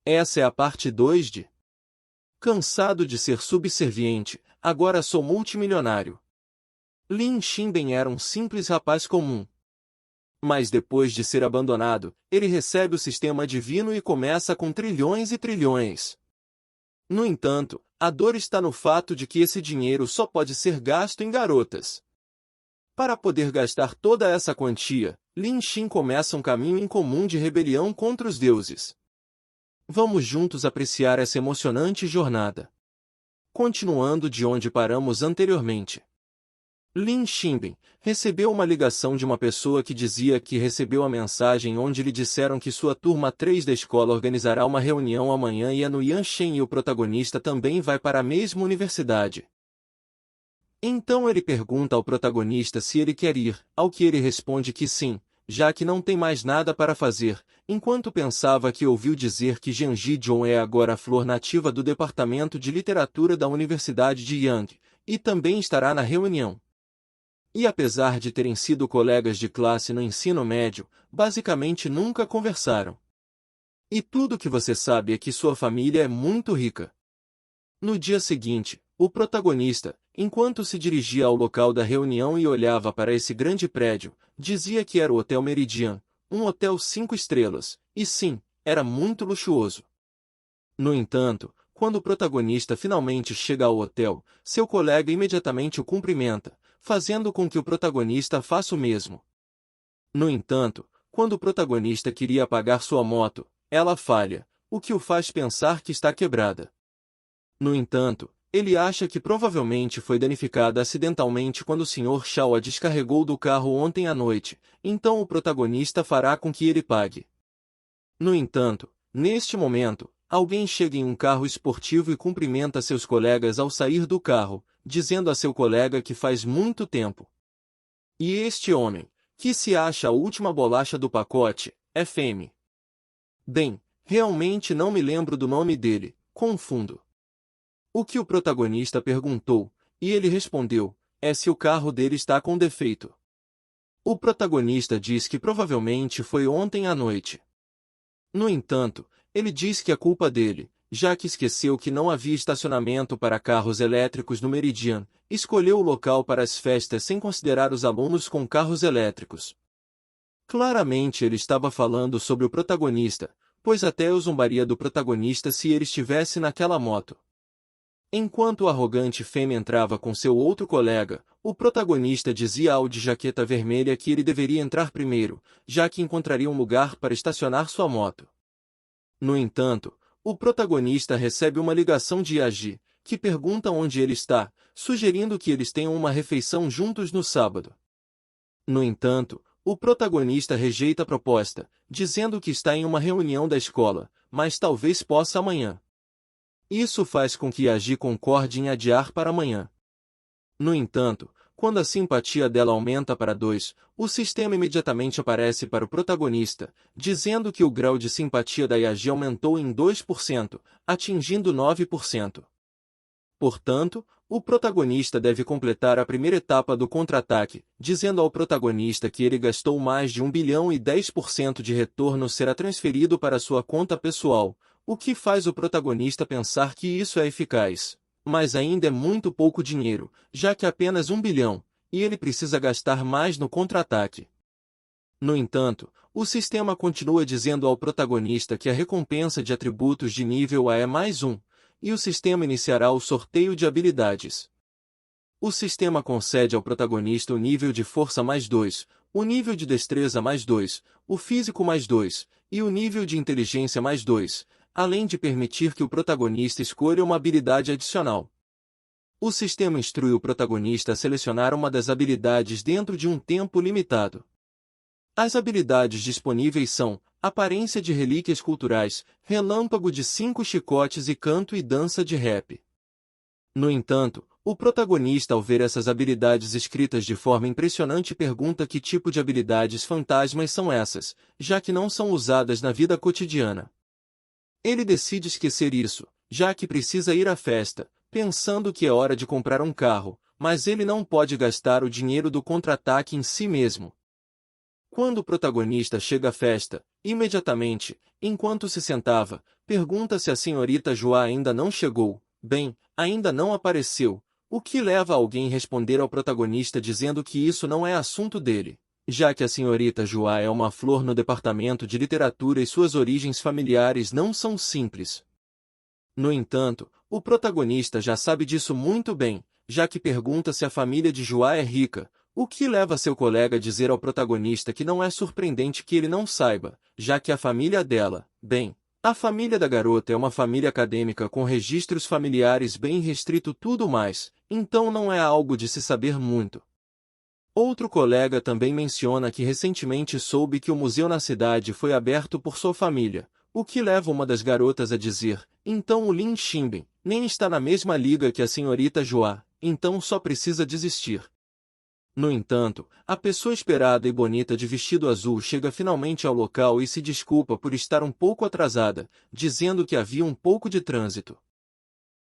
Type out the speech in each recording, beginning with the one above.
Essa é a parte 2 de Cansado de ser subserviente, agora sou multimilionário. Lin Xinben era um simples rapaz comum. Mas depois de ser abandonado, ele recebe o sistema divino e começa com trilhões e trilhões. No entanto, a dor está no fato de que esse dinheiro só pode ser gasto em garotas. Para poder gastar toda essa quantia, Lin Xin começa um caminho incomum de rebelião contra os deuses. Vamos juntos apreciar essa emocionante jornada. Continuando de onde paramos anteriormente. Lin Xinben recebeu uma ligação de uma pessoa que dizia que recebeu a mensagem onde lhe disseram que sua turma 3 da escola organizará uma reunião amanhã e é no Yanshen e o protagonista também vai para a mesma universidade. Então ele pergunta ao protagonista se ele quer ir, ao que ele responde que sim, já que não tem mais nada para fazer, enquanto pensava que ouviu dizer que Jiang Jizhong é agora a flor nativa do Departamento de Literatura da Universidade de Yang, e também estará na reunião. E apesar de terem sido colegas de classe no ensino médio, basicamente nunca conversaram. E tudo que você sabe é que sua família é muito rica. No dia seguinte, o protagonista, enquanto se dirigia ao local da reunião e olhava para esse grande prédio, dizia que era o Hotel Meridian, um hotel 5 estrelas, e sim, era muito luxuoso. No entanto, quando o protagonista finalmente chega ao hotel, seu colega imediatamente o cumprimenta, fazendo com que o protagonista faça o mesmo. No entanto, quando o protagonista queria apagar sua moto, ela falha, o que o faz pensar que está quebrada. No entanto, ele acha que provavelmente foi danificada acidentalmente quando o Sr. Shao a descarregou do carro ontem à noite, então o protagonista fará com que ele pague. No entanto, neste momento, alguém chega em um carro esportivo e cumprimenta seus colegas ao sair do carro, dizendo a seu colega que faz muito tempo. E este homem, que se acha a última bolacha do pacote, é Femi. Bem, realmente não me lembro do nome dele, confundo. O que o protagonista perguntou, e ele respondeu, é se o carro dele está com defeito. O protagonista diz que provavelmente foi ontem à noite. No entanto, ele diz que é culpa dele, já que esqueceu que não havia estacionamento para carros elétricos no Meridian, escolheu o local para as festas sem considerar os alunos com carros elétricos. Claramente ele estava falando sobre o protagonista, pois até eu zombaria do protagonista se ele estivesse naquela moto. Enquanto o arrogante Femi entrava com seu outro colega, o protagonista dizia ao de jaqueta vermelha que ele deveria entrar primeiro, já que encontraria um lugar para estacionar sua moto. No entanto, o protagonista recebe uma ligação de Yaji, que pergunta onde ele está, sugerindo que eles tenham uma refeição juntos no sábado. No entanto, o protagonista rejeita a proposta, dizendo que está em uma reunião da escola, mas talvez possa amanhã. Isso faz com que Yaji concorde em adiar para amanhã. No entanto, quando a simpatia dela aumenta para 2, o sistema imediatamente aparece para o protagonista, dizendo que o grau de simpatia da Yaji aumentou em 2%, atingindo 9%. Portanto, o protagonista deve completar a primeira etapa do contra-ataque, dizendo ao protagonista que ele gastou mais de 1 bilhão e 10% de retorno será transferido para sua conta pessoal, o que faz o protagonista pensar que isso é eficaz. Mas ainda é muito pouco dinheiro, já que apenas 1 bilhão, e ele precisa gastar mais no contra-ataque. No entanto, o sistema continua dizendo ao protagonista que a recompensa de atributos de nível A é mais 1, e o sistema iniciará o sorteio de habilidades. O sistema concede ao protagonista o nível de força mais 2, o nível de destreza mais 2, o físico mais 2, e o nível de inteligência mais 2, além de permitir que o protagonista escolha uma habilidade adicional. O sistema instrui o protagonista a selecionar uma das habilidades dentro de um tempo limitado. As habilidades disponíveis são Aparência de Relíquias Culturais, Relâmpago de 5 Chicotes e Canto e Dança de Rap. No entanto, o protagonista ao ver essas habilidades escritas de forma impressionante pergunta que tipo de habilidades fantasmas são essas, já que não são usadas na vida cotidiana. Ele decide esquecer isso, já que precisa ir à festa, pensando que é hora de comprar um carro, mas ele não pode gastar o dinheiro do contra-ataque em si mesmo. Quando o protagonista chega à festa, Imediatamente, enquanto se sentava, pergunta se a senhorita Joá ainda não chegou. Bem, ainda não apareceu, o que leva alguém a responder ao protagonista dizendo que isso não é assunto dele, já que a senhorita Joá é uma flor no departamento de literatura e suas origens familiares não são simples. No entanto, o protagonista já sabe disso muito bem, já que pergunta se a família de Joá é rica, o que leva seu colega a dizer ao protagonista que não é surpreendente que ele não saiba, já que a família dela, bem, a família da garota é uma família acadêmica com registros familiares bem restrito tudo mais, então não é algo de se saber muito. Outro colega também menciona que recentemente soube que o museu na cidade foi aberto por sua família, o que leva uma das garotas a dizer, então o Lin Xinben nem está na mesma liga que a senhorita Joá, então só precisa desistir. No entanto, a pessoa esperada e bonita de vestido azul chega finalmente ao local e se desculpa por estar um pouco atrasada, dizendo que havia um pouco de trânsito.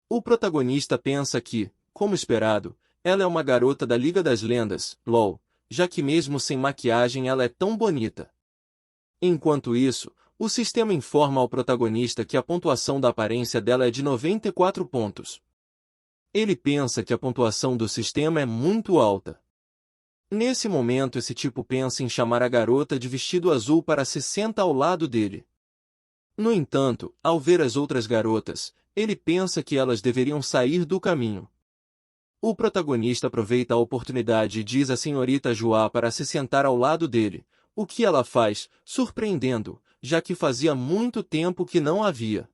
O protagonista pensa que, como esperado, ela é uma garota da Liga das Lendas, LOL, já que mesmo sem maquiagem ela é tão bonita. Enquanto isso, o sistema informa ao protagonista que a pontuação da aparência dela é de 94 pontos. Ele pensa que a pontuação do sistema é muito alta. Nesse momento esse tipo pensa em chamar a garota de vestido azul para se sentar ao lado dele. No entanto, ao ver as outras garotas, ele pensa que elas deveriam sair do caminho. O protagonista aproveita a oportunidade e diz à senhorita Joá para se sentar ao lado dele, o que ela faz, surpreendendo, já que fazia muito tempo que não havia.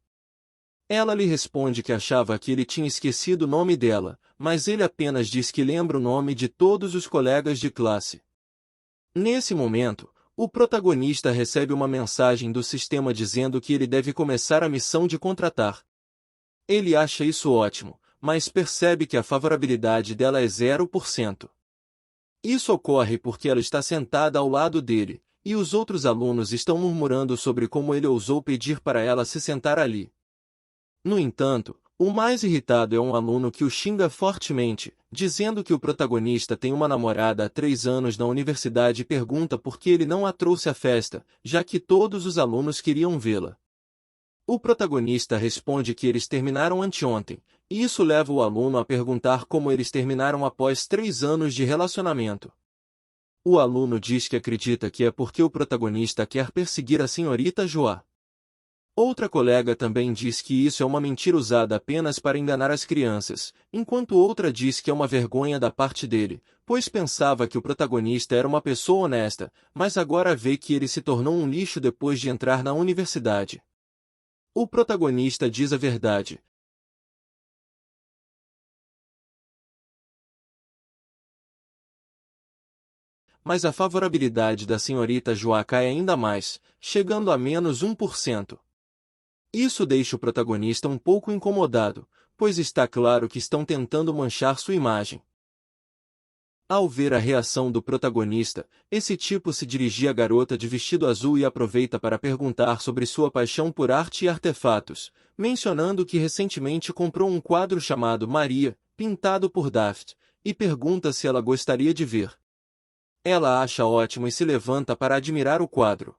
Ela lhe responde que achava que ele tinha esquecido o nome dela, mas ele apenas diz que lembra o nome de todos os colegas de classe. Nesse momento, o protagonista recebe uma mensagem do sistema dizendo que ele deve começar a missão de contratar. Ele acha isso ótimo, mas percebe que a favorabilidade dela é 0%. Isso ocorre porque ela está sentada ao lado dele, e os outros alunos estão murmurando sobre como ele ousou pedir para ela se sentar ali. No entanto, o mais irritado é um aluno que o xinga fortemente, dizendo que o protagonista tem uma namorada há 3 anos na universidade e pergunta por que ele não a trouxe à festa, já que todos os alunos queriam vê-la. O protagonista responde que eles terminaram anteontem, e isso leva o aluno a perguntar como eles terminaram após 3 anos de relacionamento. O aluno diz que acredita que é porque o protagonista quer perseguir a senhorita Joá. Outra colega também diz que isso é uma mentira usada apenas para enganar as crianças, enquanto outra diz que é uma vergonha da parte dele, pois pensava que o protagonista era uma pessoa honesta, mas agora vê que ele se tornou um lixo depois de entrar na universidade. O protagonista diz a verdade. Mas a favorabilidade da senhorita Joá cai ainda mais, chegando a menos 1%. Isso deixa o protagonista um pouco incomodado, pois está claro que estão tentando manchar sua imagem. Ao ver a reação do protagonista, esse tipo se dirigia à garota de vestido azul e aproveita para perguntar sobre sua paixão por arte e artefatos, mencionando que recentemente comprou um quadro chamado Maria, pintado por Daft, e pergunta se ela gostaria de ver. Ela acha ótimo e se levanta para admirar o quadro.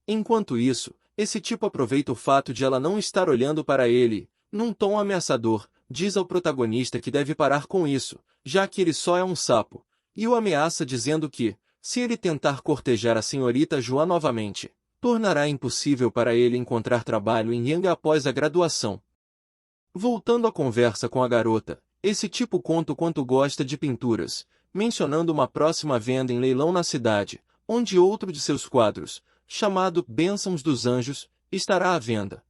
Enquanto isso, esse tipo aproveita o fato de ela não estar olhando para ele, num tom ameaçador, diz ao protagonista que deve parar com isso, já que ele só é um sapo, e o ameaça dizendo que, se ele tentar cortejar a senhorita Joá novamente, tornará impossível para ele encontrar trabalho em Yang após a graduação. Voltando à conversa com a garota, esse tipo conta o quanto gosta de pinturas, mencionando uma próxima venda em leilão na cidade, onde outro de seus quadros, chamado Bênçãos dos Anjos, estará à venda.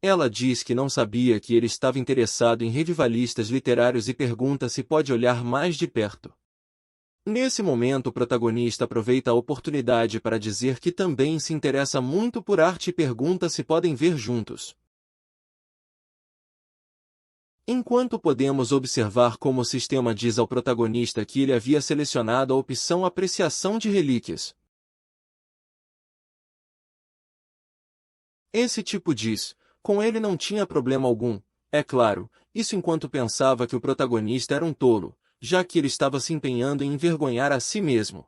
Ela diz que não sabia que ele estava interessado em revivalistas literários e pergunta se pode olhar mais de perto. Nesse momento o protagonista aproveita a oportunidade para dizer que também se interessa muito por arte e pergunta se podem ver juntos. Enquanto podemos observar como o sistema diz ao protagonista que ele havia selecionado a opção Apreciação de Relíquias. Esse tipo diz, com ele não tinha problema algum, é claro, isso enquanto pensava que o protagonista era um tolo, já que ele estava se empenhando em envergonhar a si mesmo.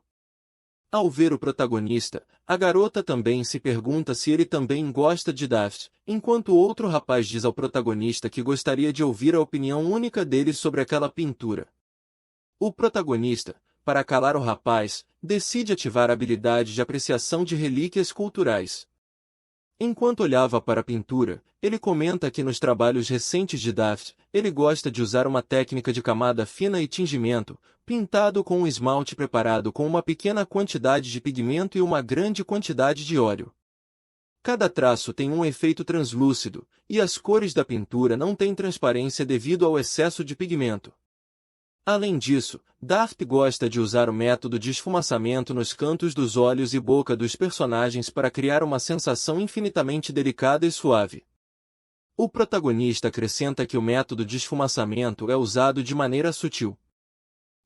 Ao ver o protagonista, a garota também se pergunta se ele também gosta de Daft, enquanto outro rapaz diz ao protagonista que gostaria de ouvir a opinião única dele sobre aquela pintura. O protagonista, para calar o rapaz, decide ativar a habilidade de apreciação de relíquias culturais. Enquanto olhava para a pintura, ele comenta que nos trabalhos recentes de Daft, ele gosta de usar uma técnica de camada fina e tingimento, pintado com um esmalte preparado com uma pequena quantidade de pigmento e uma grande quantidade de óleo. Cada traço tem um efeito translúcido, e as cores da pintura não têm transparência devido ao excesso de pigmento. Além disso, Daft gosta de usar o método de esfumaçamento nos cantos dos olhos e boca dos personagens para criar uma sensação infinitamente delicada e suave. O protagonista acrescenta que o método de esfumaçamento é usado de maneira sutil.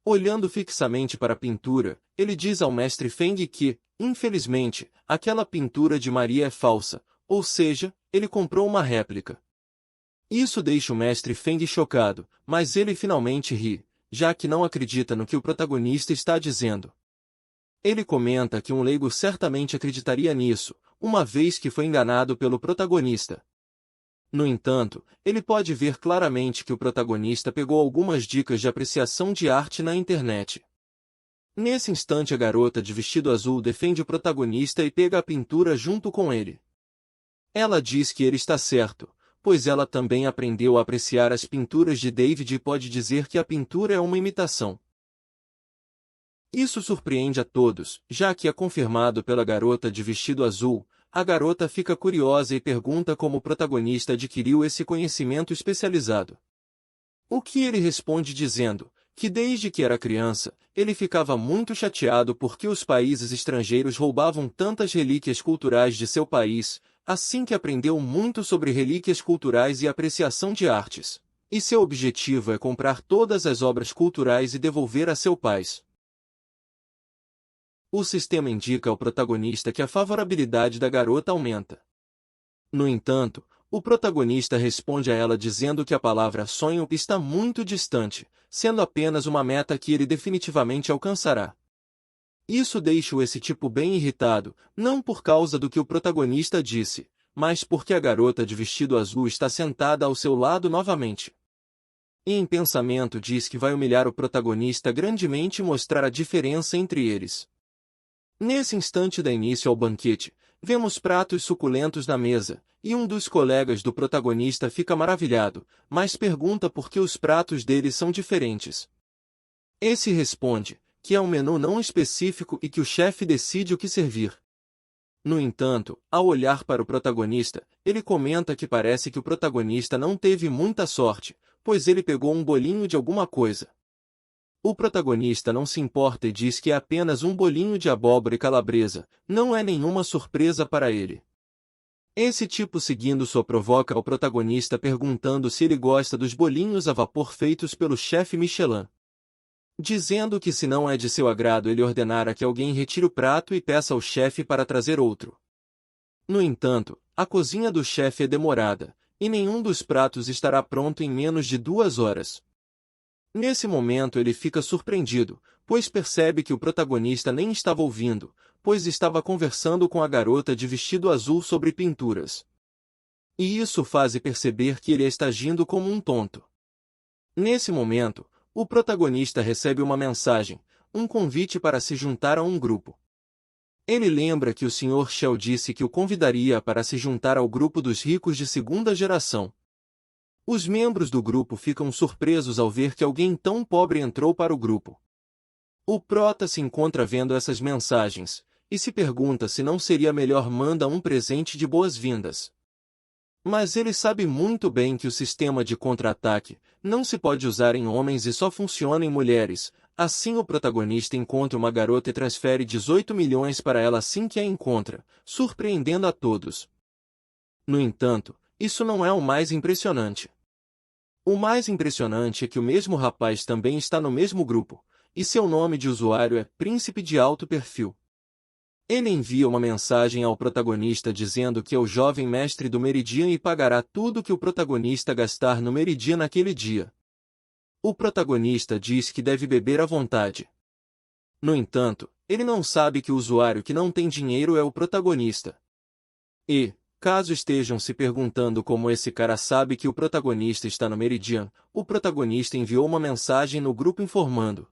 Olhando fixamente para a pintura, ele diz ao mestre Feng que, infelizmente, aquela pintura de Maria é falsa, ou seja, ele comprou uma réplica. Isso deixa o mestre Feng chocado, mas ele finalmente ri, já que não acredita no que o protagonista está dizendo. Ele comenta que um leigo certamente acreditaria nisso, uma vez que foi enganado pelo protagonista. No entanto, ele pode ver claramente que o protagonista pegou algumas dicas de apreciação de arte na internet. Nesse instante a garota de vestido azul defende o protagonista e pega a pintura junto com ele. Ela diz que ele está certo, pois ela também aprendeu a apreciar as pinturas de David e pode dizer que a pintura é uma imitação. Isso surpreende a todos, já que é confirmado pela garota de vestido azul. A garota fica curiosa e pergunta como o protagonista adquiriu esse conhecimento especializado. O que ele responde dizendo que desde que era criança, ele ficava muito chateado porque os países estrangeiros roubavam tantas relíquias culturais de seu país, assim que aprendeu muito sobre relíquias culturais e apreciação de artes. E seu objetivo é comprar todas as obras culturais e devolver a seu pai. O sistema indica ao protagonista que a favorabilidade da garota aumenta. No entanto, o protagonista responde a ela dizendo que a palavra sonho está muito distante, sendo apenas uma meta que ele definitivamente alcançará. Isso deixa esse tipo bem irritado, não por causa do que o protagonista disse, mas porque a garota de vestido azul está sentada ao seu lado novamente. E em pensamento diz que vai humilhar o protagonista grandemente e mostrar a diferença entre eles. Nesse instante dá início ao banquete, vemos pratos suculentos na mesa, e um dos colegas do protagonista fica maravilhado, mas pergunta por que os pratos deles são diferentes. Esse responde que é um menu não específico e que o chefe decide o que servir. No entanto, ao olhar para o protagonista, ele comenta que parece que o protagonista não teve muita sorte, pois ele pegou um bolinho de alguma coisa. O protagonista não se importa e diz que é apenas um bolinho de abóbora e calabresa, não é nenhuma surpresa para ele. Esse tipo seguindo só provoca ao protagonista perguntando se ele gosta dos bolinhos a vapor feitos pelo chefe Michelin. Dizendo que se não é de seu agrado ele ordenara que alguém retire o prato e peça ao chefe para trazer outro. No entanto, a cozinha do chefe é demorada, e nenhum dos pratos estará pronto em menos de 2 horas. Nesse momento ele fica surpreendido, pois percebe que o protagonista nem estava ouvindo, pois estava conversando com a garota de vestido azul sobre pinturas. E isso faz perceber que ele está agindo como um tonto. Nesse momento, o protagonista recebe uma mensagem, um convite para se juntar a um grupo. Ele lembra que o Sr. Shell disse que o convidaria para se juntar ao grupo dos ricos de segunda geração. Os membros do grupo ficam surpresos ao ver que alguém tão pobre entrou para o grupo. O prota se encontra vendo essas mensagens, e se pergunta se não seria melhor mandar um presente de boas-vindas. Mas ele sabe muito bem que o sistema de contra-ataque não se pode usar em homens e só funciona em mulheres. Assim o protagonista encontra uma garota e transfere 18 milhões para ela assim que a encontra, surpreendendo a todos. No entanto, isso não é o mais impressionante. O mais impressionante é que o mesmo rapaz também está no mesmo grupo, e seu nome de usuário é Príncipe de Alto Perfil. Ele envia uma mensagem ao protagonista dizendo que é o jovem mestre do Meridian e pagará tudo que o protagonista gastar no Meridian naquele dia. O protagonista diz que deve beber à vontade. No entanto, ele não sabe que o usuário que não tem dinheiro é o protagonista. E, caso estejam se perguntando como esse cara sabe que o protagonista está no Meridian, o protagonista enviou uma mensagem no grupo informando.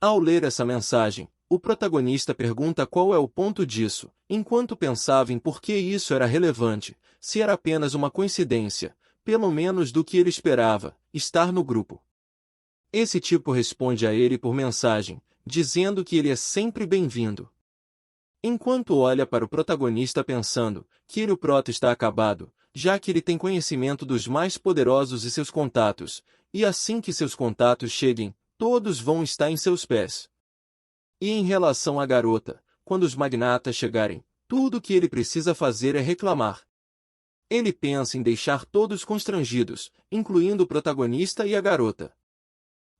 Ao ler essa mensagem, o protagonista pergunta qual é o ponto disso, enquanto pensava em por que isso era relevante, se era apenas uma coincidência, pelo menos do que ele esperava, estar no grupo. Esse tipo responde a ele por mensagem, dizendo que ele é sempre bem-vindo. Enquanto olha para o protagonista pensando que o proto está acabado, já que ele tem conhecimento dos mais poderosos e seus contatos, e assim que seus contatos cheguem, todos vão estar em seus pés. E em relação à garota, quando os magnatas chegarem, tudo o que ele precisa fazer é reclamar. Ele pensa em deixar todos constrangidos, incluindo o protagonista e a garota.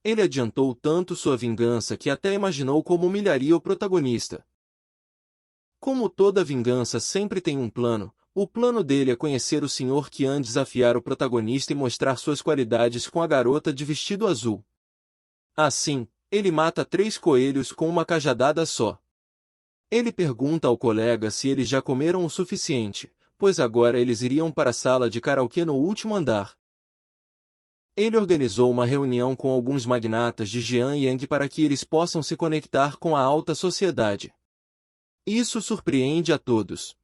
Ele adiantou tanto sua vingança que até imaginou como humilharia o protagonista. Como toda vingança sempre tem um plano, o plano dele é conhecer o Sr. Qian, desafiar o protagonista e mostrar suas qualidades com a garota de vestido azul. Assim, ele mata 3 coelhos com uma cajadada só. Ele pergunta ao colega se eles já comeram o suficiente, pois agora eles iriam para a sala de karaokê no último andar. Ele organizou uma reunião com alguns magnatas de Jianyang para que eles possam se conectar com a alta sociedade. Isso surpreende a todos.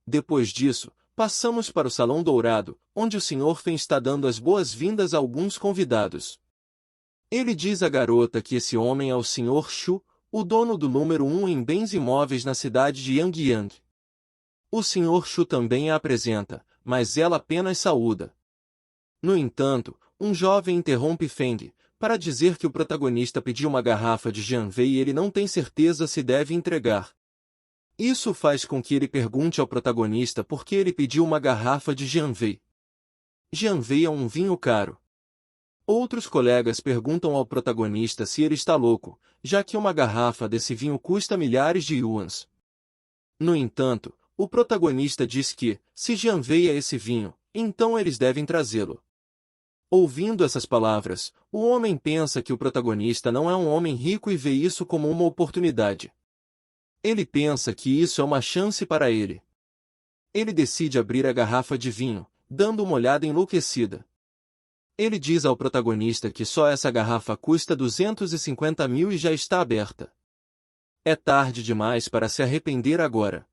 Depois disso, passamos para o Salão Dourado, onde o Sr. Fen está dando as boas-vindas a alguns convidados. Ele diz à garota que esse homem é o Sr. Shu, o dono do número 1 em bens imóveis na cidade de Yangyang. O Sr. Shu também a apresenta, mas ela apenas saúda. No entanto, um jovem interrompe Feng, para dizer que o protagonista pediu uma garrafa de Jianwei e ele não tem certeza se deve entregar. Isso faz com que ele pergunte ao protagonista por que ele pediu uma garrafa de Jianwei. Jianwei é um vinho caro. Outros colegas perguntam ao protagonista se ele está louco, já que uma garrafa desse vinho custa milhares de yuans. No entanto, o protagonista diz que, se Jianwei é esse vinho, então eles devem trazê-lo. Ouvindo essas palavras, o homem pensa que o protagonista não é um homem rico e vê isso como uma oportunidade. Ele pensa que isso é uma chance para ele. Ele decide abrir a garrafa de vinho, dando uma olhada enlouquecida. Ele diz ao protagonista que só essa garrafa custa 250 mil e já está aberta. É tarde demais para se arrepender agora.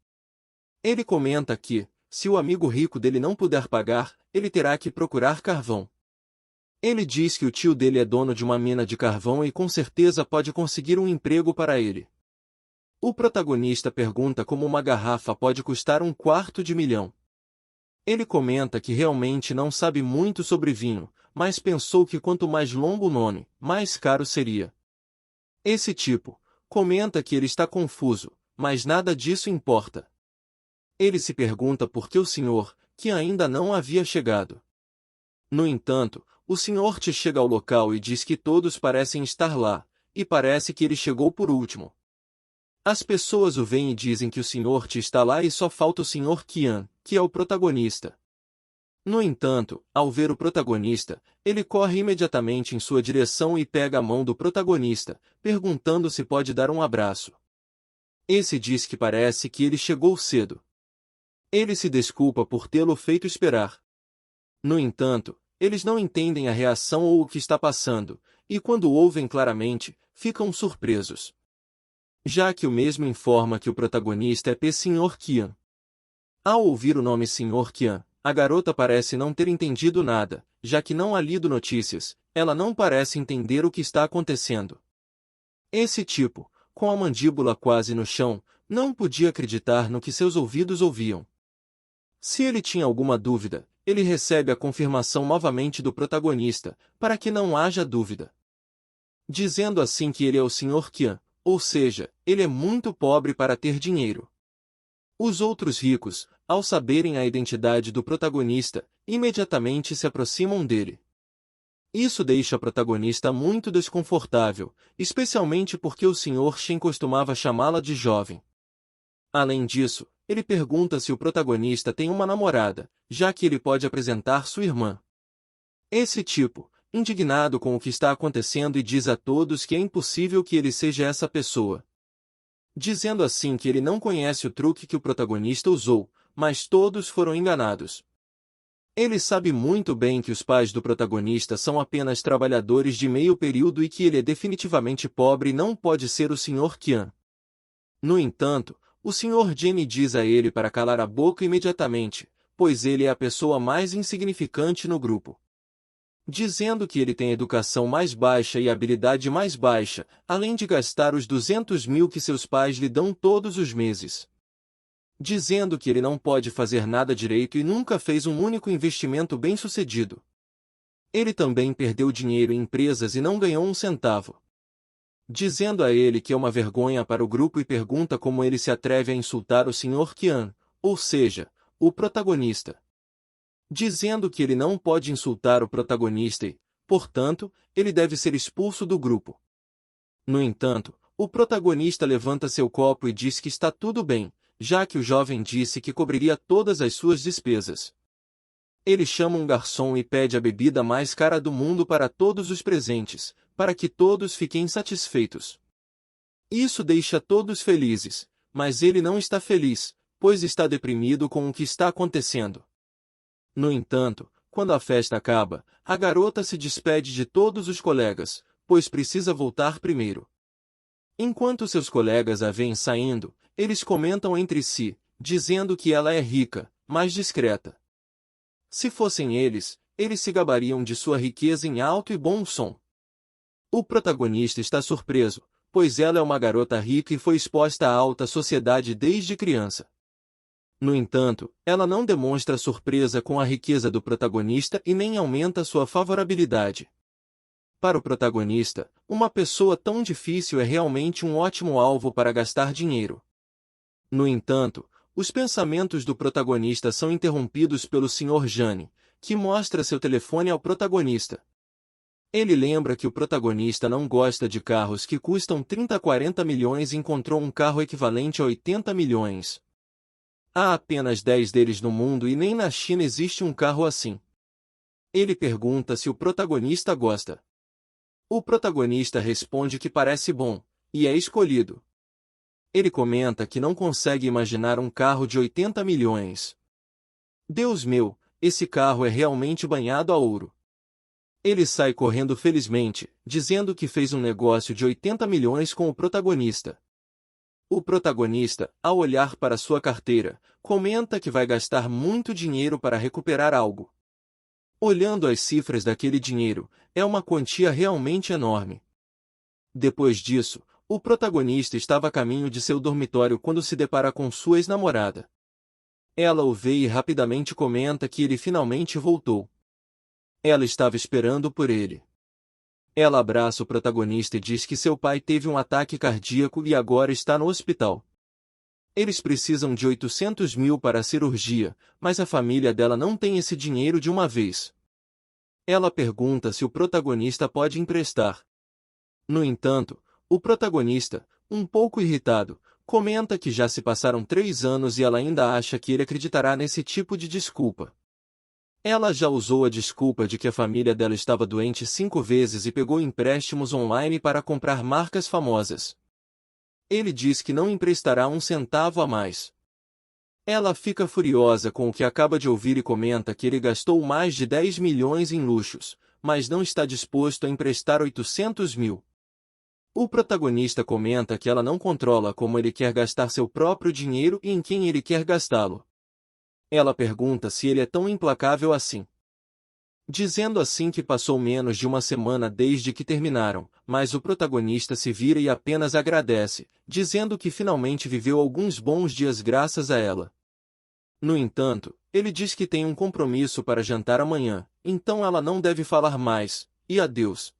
Ele comenta que, se o amigo rico dele não puder pagar, ele terá que procurar carvão. Ele diz que o tio dele é dono de uma mina de carvão e com certeza pode conseguir um emprego para ele. O protagonista pergunta como uma garrafa pode custar $250 mil. Ele comenta que realmente não sabe muito sobre vinho, mas pensou que quanto mais longo o nome, mais caro seria. Esse tipo comenta que ele está confuso, mas nada disso importa. Ele se pergunta por que o senhor, que ainda não havia chegado. No entanto, o Sr. T chega ao local e diz que todos parecem estar lá, e parece que ele chegou por último. As pessoas o veem e dizem que o Sr. T está lá e só falta o Sr. Qian, que é o protagonista. No entanto, ao ver o protagonista, ele corre imediatamente em sua direção e pega a mão do protagonista, perguntando se pode dar um abraço. Esse diz que parece que ele chegou cedo. Ele se desculpa por tê-lo feito esperar. No entanto, eles não entendem a reação ou o que está passando, e quando ouvem claramente, ficam surpresos. Já que o mesmo informa que o protagonista é Sr. Qian. Ao ouvir o nome Sr. Qian, a garota parece não ter entendido nada, já que não há lido notícias, ela não parece entender o que está acontecendo. Esse tipo, com a mandíbula quase no chão, não podia acreditar no que seus ouvidos ouviam. Se ele tinha alguma dúvida, ele recebe a confirmação novamente do protagonista, para que não haja dúvida. Dizendo assim que ele é o Sr. Qian, ou seja, ele é muito pobre para ter dinheiro. Os outros ricos, ao saberem a identidade do protagonista, imediatamente se aproximam dele. Isso deixa a protagonista muito desconfortável, especialmente porque o Sr. Shen costumava chamá-la de jovem. Além disso, ele pergunta se o protagonista tem uma namorada, já que ele pode apresentar sua irmã. Esse tipo indignado com o que está acontecendo e diz a todos que é impossível que ele seja essa pessoa. Dizendo assim que ele não conhece o truque que o protagonista usou, mas todos foram enganados. Ele sabe muito bem que os pais do protagonista são apenas trabalhadores de meio período e que ele é definitivamente pobre e não pode ser o Sr. Qian. No entanto, o Sr. Jenny diz a ele para calar a boca imediatamente, pois ele é a pessoa mais insignificante no grupo. Dizendo que ele tem educação mais baixa e habilidade mais baixa, além de gastar os 200 mil que seus pais lhe dão todos os meses. Dizendo que ele não pode fazer nada direito e nunca fez um único investimento bem-sucedido. Ele também perdeu dinheiro em empresas e não ganhou um centavo. Dizendo a ele que é uma vergonha para o grupo e pergunta como ele se atreve a insultar o Sr. Qian, ou seja, o protagonista. Dizendo que ele não pode insultar o protagonista e, portanto, ele deve ser expulso do grupo. No entanto, o protagonista levanta seu copo e diz que está tudo bem, já que o jovem disse que cobriria todas as suas despesas. Ele chama um garçom e pede a bebida mais cara do mundo para todos os presentes, para que todos fiquem satisfeitos. Isso deixa todos felizes, mas ele não está feliz, pois está deprimido com o que está acontecendo. No entanto, quando a festa acaba, a garota se despede de todos os colegas, pois precisa voltar primeiro. Enquanto seus colegas a veem saindo, eles comentam entre si, dizendo que ela é rica, mas discreta. Se fossem eles, eles se gabariam de sua riqueza em alto e bom som. O protagonista está surpreso, pois ela é uma garota rica e foi exposta à alta sociedade desde criança. No entanto, ela não demonstra surpresa com a riqueza do protagonista e nem aumenta sua favorabilidade. Para o protagonista, uma pessoa tão difícil é realmente um ótimo alvo para gastar dinheiro. No entanto, os pensamentos do protagonista são interrompidos pelo Sr. Jane, que mostra seu telefone ao protagonista. Ele lembra que o protagonista não gosta de carros que custam 30 a 40 milhões e encontrou um carro equivalente a 80 milhões. Há apenas 10 deles no mundo e nem na China existe um carro assim. Ele pergunta se o protagonista gosta. O protagonista responde que parece bom, e é escolhido. Ele comenta que não consegue imaginar um carro de 80 milhões. Deus meu, esse carro é realmente banhado a ouro. Ele sai correndo felizmente, dizendo que fez um negócio de 80 milhões com o protagonista. O protagonista, ao olhar para sua carteira, comenta que vai gastar muito dinheiro para recuperar algo. Olhando as cifras daquele dinheiro, é uma quantia realmente enorme. Depois disso, o protagonista estava a caminho de seu dormitório quando se depara com sua ex-namorada. Ela o vê e rapidamente comenta que ele finalmente voltou. Ela estava esperando por ele. Ela abraça o protagonista e diz que seu pai teve um ataque cardíaco e agora está no hospital. Eles precisam de 800 mil para a cirurgia, mas a família dela não tem esse dinheiro de uma vez. Ela pergunta se o protagonista pode emprestar. No entanto, o protagonista, um pouco irritado, comenta que já se passaram 3 anos e ela ainda acha que ele acreditará nesse tipo de desculpa. Ela já usou a desculpa de que a família dela estava doente 5 vezes e pegou empréstimos online para comprar marcas famosas. Ele diz que não emprestará um centavo a mais. Ela fica furiosa com o que acaba de ouvir e comenta que ele gastou mais de 10 milhões em luxos, mas não está disposto a emprestar 800 mil. O protagonista comenta que ela não controla como ele quer gastar seu próprio dinheiro e em quem ele quer gastá-lo. Ela pergunta se ele é tão implacável assim. Dizendo assim que passou menos de uma semana desde que terminaram, mas o protagonista se vira e apenas agradece, dizendo que finalmente viveu alguns bons dias graças a ela. No entanto, ele diz que tem um compromisso para jantar amanhã, então ela não deve falar mais, e adeus.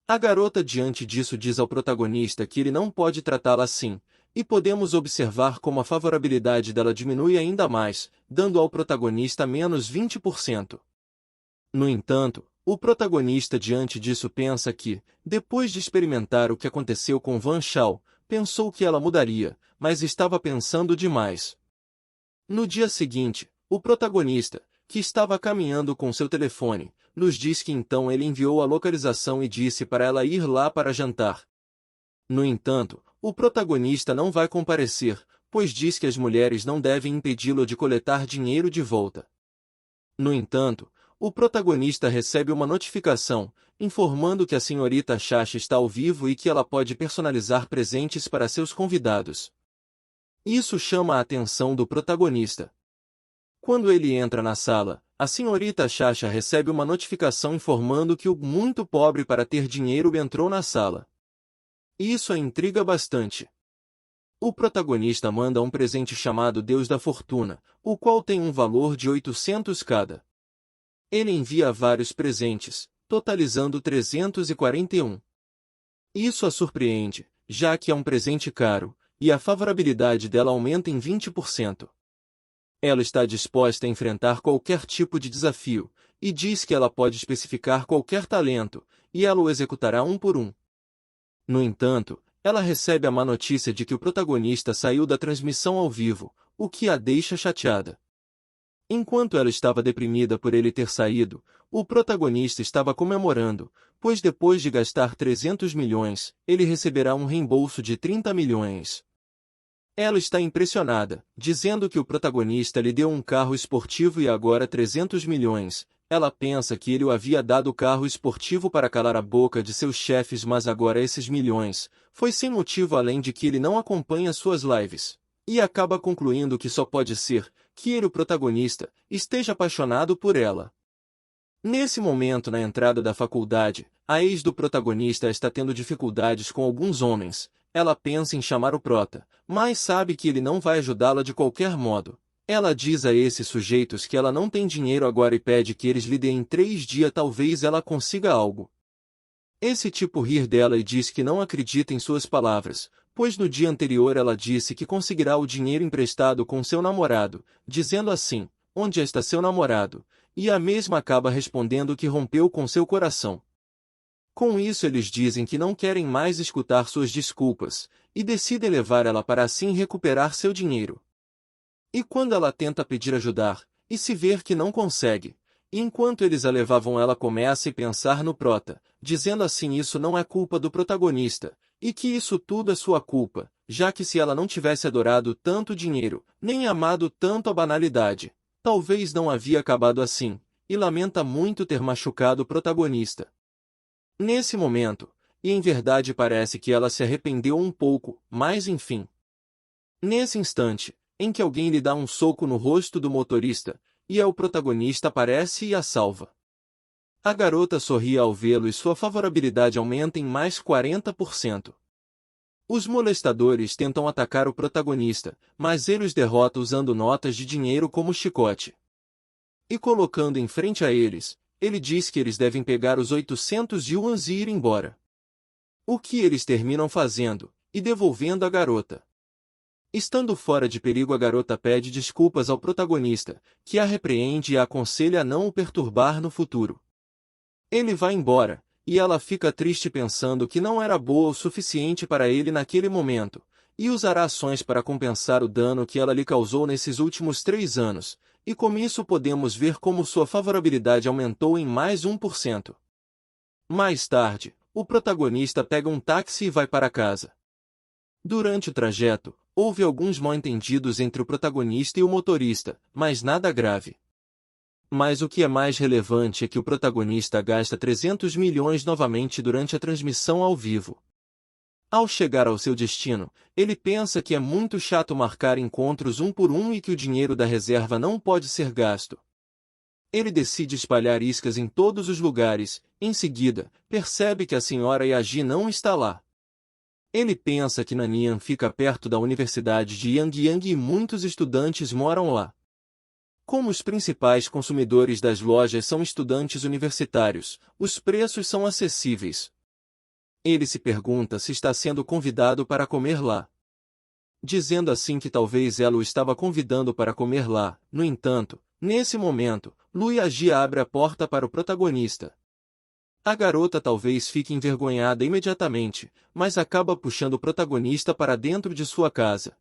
A garota diante disso diz ao protagonista que ele não pode tratá-la assim, e podemos observar como a favorabilidade dela diminui ainda mais, dando ao protagonista menos 20%. No entanto, o protagonista diante disso pensa que, depois de experimentar o que aconteceu com Van Shaw, pensou que ela mudaria, mas estava pensando demais. No dia seguinte, o protagonista, que estava caminhando com seu telefone, nos diz que então ele enviou a localização e disse para ela ir lá para jantar. No entanto, o protagonista não vai comparecer, pois diz que as mulheres não devem impedi-lo de coletar dinheiro de volta. No entanto, o protagonista recebe uma notificação, informando que a senhorita Chacha está ao vivo e que ela pode personalizar presentes para seus convidados. Isso chama a atenção do protagonista. Quando ele entra na sala, a senhorita Chacha recebe uma notificação informando que o muito pobre para ter dinheiro entrou na sala. Isso a intriga bastante. O protagonista manda um presente chamado Deus da Fortuna, o qual tem um valor de 800 cada. Ele envia vários presentes, totalizando 341. Isso a surpreende, já que é um presente caro, e a favorabilidade dela aumenta em 20%. Ela está disposta a enfrentar qualquer tipo de desafio, e diz que ela pode especificar qualquer talento, e ela o executará um por um. No entanto, ela recebe a má notícia de que o protagonista saiu da transmissão ao vivo, o que a deixa chateada. Enquanto ela estava deprimida por ele ter saído, o protagonista estava comemorando, pois depois de gastar 300 milhões, ele receberá um reembolso de 30 milhões. Ela está impressionada, dizendo que o protagonista lhe deu um carro esportivo e agora 300 milhões. Ela pensa que ele o havia dado o carro esportivo para calar a boca de seus chefes, mas agora esses milhões foi sem motivo além de que ele não acompanha suas lives. E acaba concluindo que só pode ser que ele, o protagonista, esteja apaixonado por ela. Nesse momento, na entrada da faculdade, a ex do protagonista está tendo dificuldades com alguns homens. Ela pensa em chamar o prota, mas sabe que ele não vai ajudá-la de qualquer modo. Ela diz a esses sujeitos que ela não tem dinheiro agora e pede que eles lhe deem em 3 dias, talvez ela consiga algo. Esse tipo ri dela e diz que não acredita em suas palavras, pois no dia anterior ela disse que conseguirá o dinheiro emprestado com seu namorado, dizendo assim: "Onde está seu namorado?" E a mesma acaba respondendo que rompeu com seu coração. Com isso eles dizem que não querem mais escutar suas desculpas, e decidem levar ela para assim recuperar seu dinheiro. E quando ela tenta pedir ajudar, e se ver que não consegue, e enquanto eles a levavam ela começa a pensar no prota, dizendo assim isso não é culpa do protagonista, e que isso tudo é sua culpa, já que se ela não tivesse adorado tanto dinheiro, nem amado tanto a banalidade, talvez não havia acabado assim, e lamenta muito ter machucado o protagonista. Nesse momento, e em verdade parece que ela se arrependeu um pouco, mas enfim. Nesse instante, em que alguém lhe dá um soco no rosto do motorista, e o protagonista aparece e a salva. A garota sorri ao vê-lo e sua favorabilidade aumenta em mais 40%. Os molestadores tentam atacar o protagonista, mas ele os derrota usando notas de dinheiro como chicote. E colocando em frente a eles, ele diz que eles devem pegar os 800 yuans e ir embora. O que eles terminam fazendo, e devolvendo a garota. Estando fora de perigo, a garota pede desculpas ao protagonista, que a repreende e a aconselha a não o perturbar no futuro. Ele vai embora, e ela fica triste pensando que não era boa o suficiente para ele naquele momento, e usará ações para compensar o dano que ela lhe causou nesses últimos 3 anos, e com isso podemos ver como sua favorabilidade aumentou em mais 1%. Mais tarde, o protagonista pega um táxi e vai para casa. Durante o trajeto, houve alguns mal-entendidos entre o protagonista e o motorista, mas nada grave. Mas o que é mais relevante é que o protagonista gasta 300 milhões novamente durante a transmissão ao vivo. Ao chegar ao seu destino, ele pensa que é muito chato marcar encontros um por um e que o dinheiro da reserva não pode ser gasto. Ele decide espalhar iscas em todos os lugares, em seguida, percebe que a senhora Yagi não está lá. Ele pensa que Nanyang fica perto da Universidade de Yangyang e muitos estudantes moram lá. Como os principais consumidores das lojas são estudantes universitários, os preços são acessíveis. Ele se pergunta se está sendo convidado para comer lá. Dizendo assim que talvez ela o estava convidando para comer lá, no entanto, nesse momento, Lu Yagi abre a porta para o protagonista. A garota talvez fique envergonhada imediatamente, mas acaba puxando o protagonista para dentro de sua casa.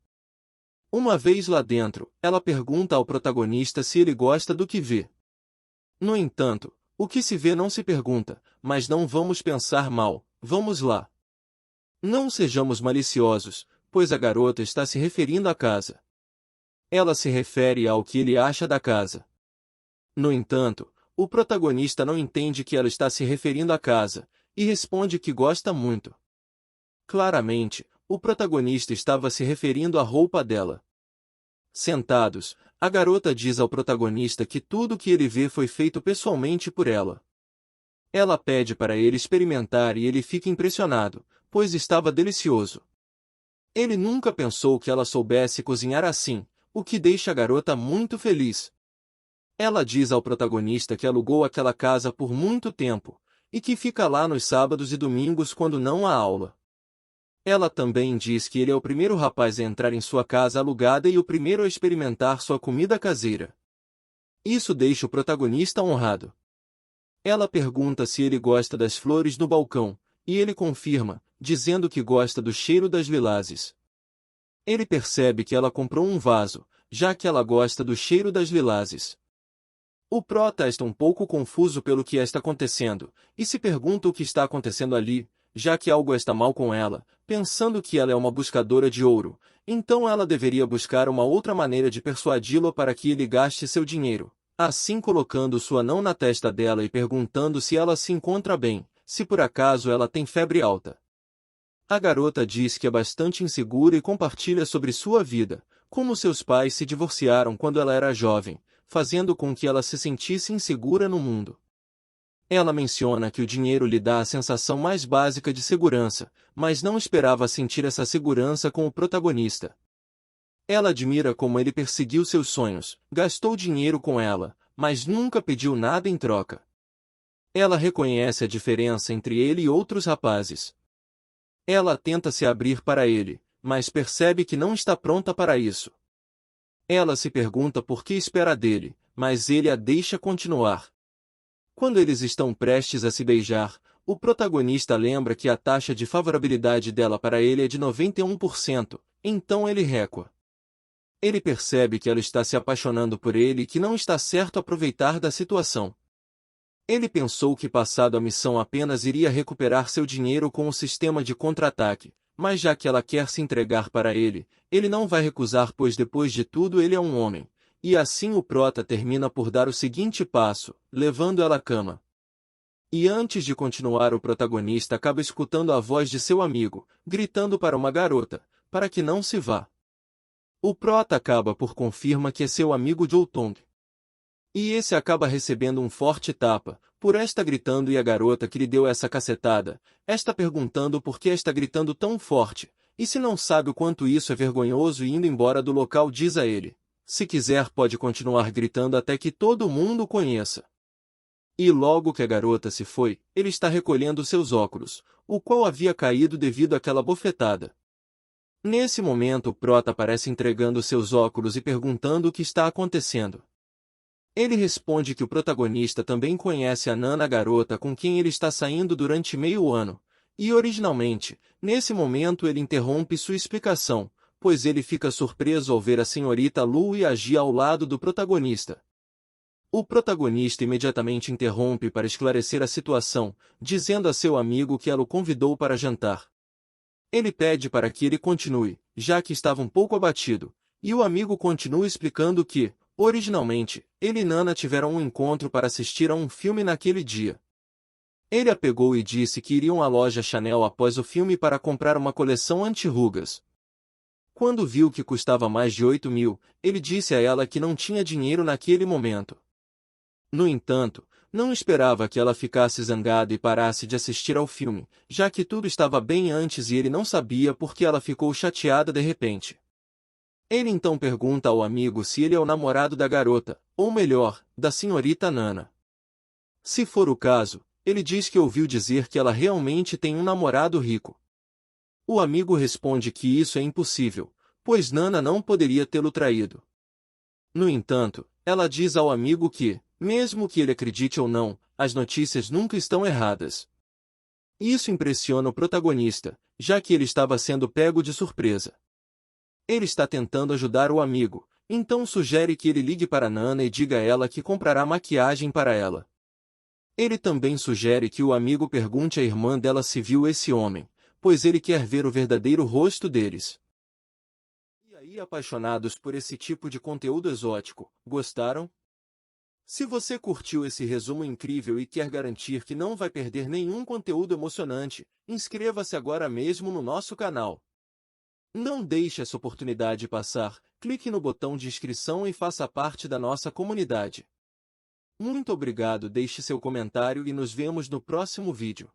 Uma vez lá dentro, ela pergunta ao protagonista se ele gosta do que vê. No entanto, O que se vê não se pergunta, mas não vamos pensar mal, vamos lá. Não sejamos maliciosos, pois a garota está se referindo à casa. Ela se refere ao que ele acha da casa. No entanto, o protagonista não entende que ela está se referindo à casa, e responde que gosta muito. Claramente, o protagonista estava se referindo à roupa dela. Sentados, a garota diz ao protagonista que tudo o que ele vê foi feito pessoalmente por ela. Ela pede para ele experimentar e ele fica impressionado, pois estava delicioso. Ele nunca pensou que ela soubesse cozinhar assim, o que deixa a garota muito feliz. Ela diz ao protagonista que alugou aquela casa por muito tempo, e que fica lá nos sábados e domingos quando não há aula. Ela também diz que ele é o primeiro rapaz a entrar em sua casa alugada e o primeiro a experimentar sua comida caseira. Isso deixa o protagonista honrado. Ela pergunta se ele gosta das flores no balcão, e ele confirma, dizendo que gosta do cheiro das lilazes. Ele percebe que ela comprou um vaso, já que ela gosta do cheiro das lilazes. O prota está um pouco confuso pelo que está acontecendo, e se pergunta o que está acontecendo ali, já que algo está mal com ela, pensando que ela é uma buscadora de ouro, então ela deveria buscar uma outra maneira de persuadi-lo para que ele gaste seu dinheiro, assim colocando sua mão na testa dela e perguntando se ela se encontra bem, se por acaso ela tem febre alta. A garota diz que é bastante insegura e compartilha sobre sua vida, como seus pais se divorciaram quando ela era jovem, fazendo com que ela se sentisse insegura no mundo. Ela menciona que o dinheiro lhe dá a sensação mais básica de segurança, mas não esperava sentir essa segurança com o protagonista. Ela admira como ele perseguiu seus sonhos, gastou dinheiro com ela, mas nunca pediu nada em troca. Ela reconhece a diferença entre ele e outros rapazes. Ela tenta se abrir para ele, mas percebe que não está pronta para isso. Ela se pergunta por que espera dele, mas ele a deixa continuar. Quando eles estão prestes a se beijar, o protagonista lembra que a taxa de favorabilidade dela para ele é de 91%, então ele recua. Ele percebe que ela está se apaixonando por ele e que não está certo aproveitar da situação. Ele pensou que passado a missão apenas iria recuperar seu dinheiro com o sistema de contra-ataque, mas já que ela quer se entregar para ele, ele não vai recusar pois depois de tudo ele é um homem. E assim o prota termina por dar o seguinte passo, levando ela à cama. E antes de continuar o protagonista acaba escutando a voz de seu amigo, gritando para uma garota, para que não se vá. O prota acaba por confirma que é seu amigo Joutong. E esse acaba recebendo um forte tapa, por esta gritando e a garota que lhe deu essa cacetada, esta perguntando por que está gritando tão forte, e se não sabe o quanto isso é vergonhoso e indo embora do local diz a ele. Se quiser pode continuar gritando até que todo mundo o conheça. E logo que a garota se foi, ele está recolhendo seus óculos, o qual havia caído devido àquela bofetada. Nesse momento o prota aparece entregando seus óculos e perguntando o que está acontecendo. Ele responde que o protagonista também conhece a Nana, a garota com quem ele está saindo durante meio ano, e originalmente, nesse momento ele interrompe sua explicação, pois ele fica surpreso ao ver a senhorita Louie agir ao lado do protagonista. O protagonista imediatamente interrompe para esclarecer a situação, dizendo a seu amigo que ela o convidou para jantar. Ele pede para que ele continue, já que estava um pouco abatido, e o amigo continua explicando que, originalmente, ele e Nana tiveram um encontro para assistir a um filme naquele dia. Ele a pegou e disse que iriam à loja Chanel após o filme para comprar uma coleção anti-rugas. Quando viu que custava mais de 8.000, ele disse a ela que não tinha dinheiro naquele momento. No entanto, não esperava que ela ficasse zangada e parasse de assistir ao filme, já que tudo estava bem antes e ele não sabia por que ela ficou chateada de repente. Ele então pergunta ao amigo se ele é o namorado da garota, ou melhor, da senhorita Nana. Se for o caso, ele diz que ouviu dizer que ela realmente tem um namorado rico. O amigo responde que isso é impossível, pois Nana não poderia tê-lo traído. No entanto, ela diz ao amigo que, mesmo que ele acredite ou não, as notícias nunca estão erradas. Isso impressiona o protagonista, já que ele estava sendo pego de surpresa. Ele está tentando ajudar o amigo, então sugere que ele ligue para Nana e diga a ela que comprará maquiagem para ela. Ele também sugere que o amigo pergunte à irmã dela se viu esse homem, pois ele quer ver o verdadeiro rosto deles. E aí, apaixonados por esse tipo de conteúdo exótico, gostaram? Se você curtiu esse resumo incrível e quer garantir que não vai perder nenhum conteúdo emocionante, inscreva-se agora mesmo no nosso canal. Não deixe essa oportunidade passar, clique no botão de inscrição e faça parte da nossa comunidade. Muito obrigado, deixe seu comentário e nos vemos no próximo vídeo.